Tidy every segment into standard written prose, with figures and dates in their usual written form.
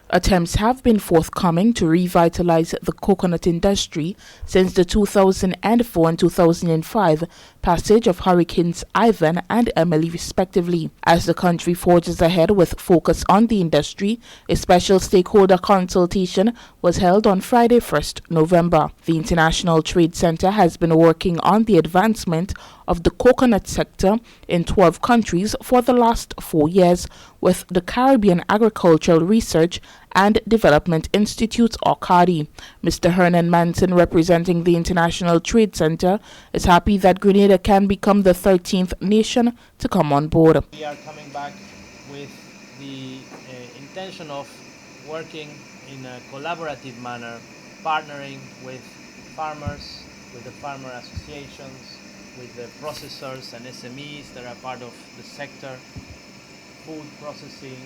Attempts have been forthcoming to revitalize the coconut industry since the 2004 and 2005 passage of Hurricanes Ivan and Emily respectively. As the country forges ahead with focus on the industry, a special stakeholder consultation was held on Friday, 1st November. The International Trade Center has been working on the advancement of the coconut sector in 12 countries for the last 4 years, with the Caribbean Agricultural Research and Development Institute, or CARDI. Mr. Hernan Manson, representing the International Trade Center, is happy that Grenada can become the 13th nation to come on board. We are coming back with the intention of working in a collaborative manner, partnering with farmers, with the farmer associations, with the processors and SMEs that are part of the sector, food processing,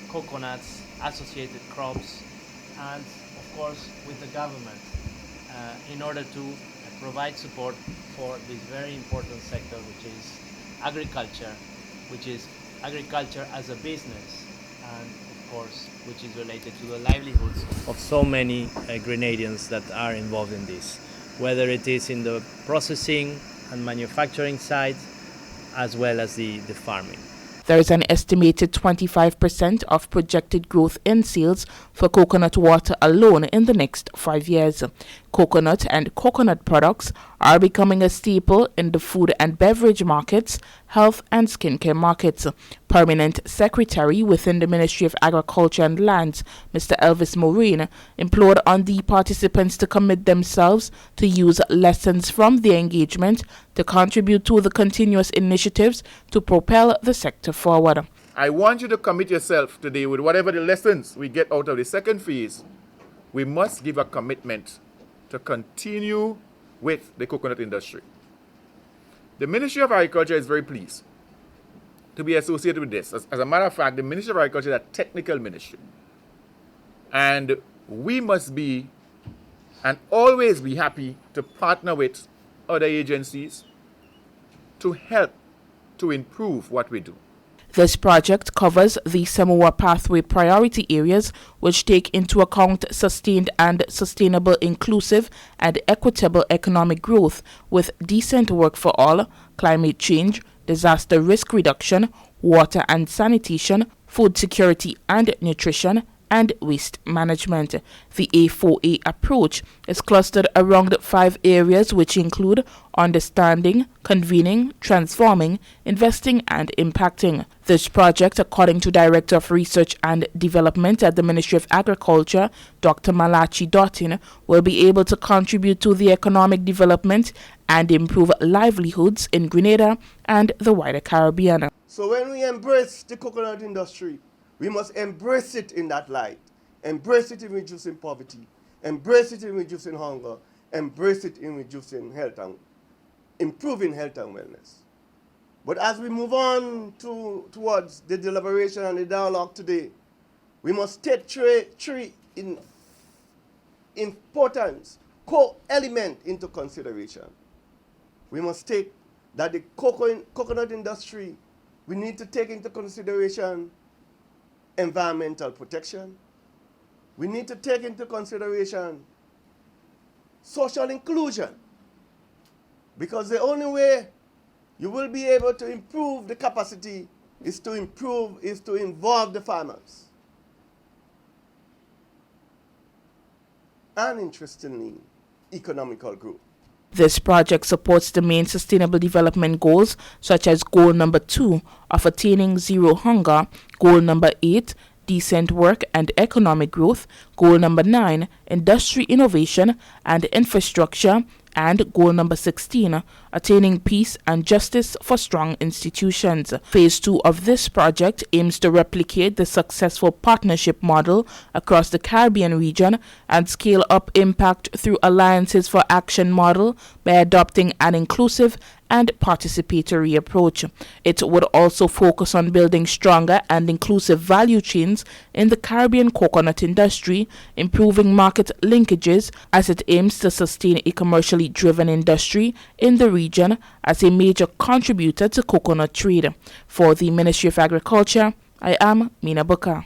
coconuts, associated crops, and of course with the government in order to provide support for this very important sector, which is agriculture as a business, and of course which is related to the livelihoods of so many Grenadians that are involved in this, whether it is in the processing and manufacturing side as well as the farming. There is an estimated 25% of projected growth in sales for coconut water alone in the next 5 years. Coconut and coconut products are becoming a staple in the food and beverage markets, health and skincare markets. Permanent Secretary within the Ministry of Agriculture and Lands, Mr. Elvis Moraine, implored on the participants to commit themselves to use lessons from the engagement to contribute to the continuous initiatives to propel the sector forward. I want you to commit yourself today with whatever the lessons we get out of the second phase. We must give a commitment to continue with the coconut industry. The Ministry of Agriculture is very pleased to be associated with this. As a matter of fact, the Ministry of Agriculture is a technical ministry. And we must be and always be happy to partner with other agencies to help to improve what we do. This project covers the Samoa Pathway priority areas, which take into account sustained and sustainable, inclusive and equitable economic growth with decent work for all, climate change, disaster risk reduction, water and sanitation, food security and nutrition, and waste management. The A4A approach is clustered around 5 areas, which include understanding, convening, transforming, investing, and impacting. This project, according to Director of Research and Development at the Ministry of Agriculture, Dr. Malachi Dottin, will be able to contribute to the economic development and improve livelihoods in Grenada and the wider Caribbean. So when we embrace the coconut industry, we must embrace it in that light, embrace it in reducing poverty, embrace it in reducing hunger, embrace it in reducing health and improving health and wellness. But as we move on towards the deliberation and the dialogue today, we must take three important core elements into consideration. We must take that the coconut industry, we need to take into consideration environmental protection. We need to take into consideration social inclusion, because the only way you will be able to improve the capacity is to involve the farmers. And interestingly, economical growth. This project supports the main sustainable development goals, such as goal number 2 of attaining zero hunger, goal number 8, decent work and economic growth, goal number 9, industry innovation and infrastructure, and goal number 16, attaining peace and justice for strong institutions. Phase 2 of this project aims to replicate the successful partnership model across the Caribbean region and scale up impact through Alliances for Action model by adopting an inclusive and participatory approach. It would also focus on building stronger and inclusive value chains in the Caribbean coconut industry, improving market linkages as it aims to sustain a commercially driven industry in the region as a major contributor to coconut trade. For the Ministry of Agriculture, I am Mina Buka.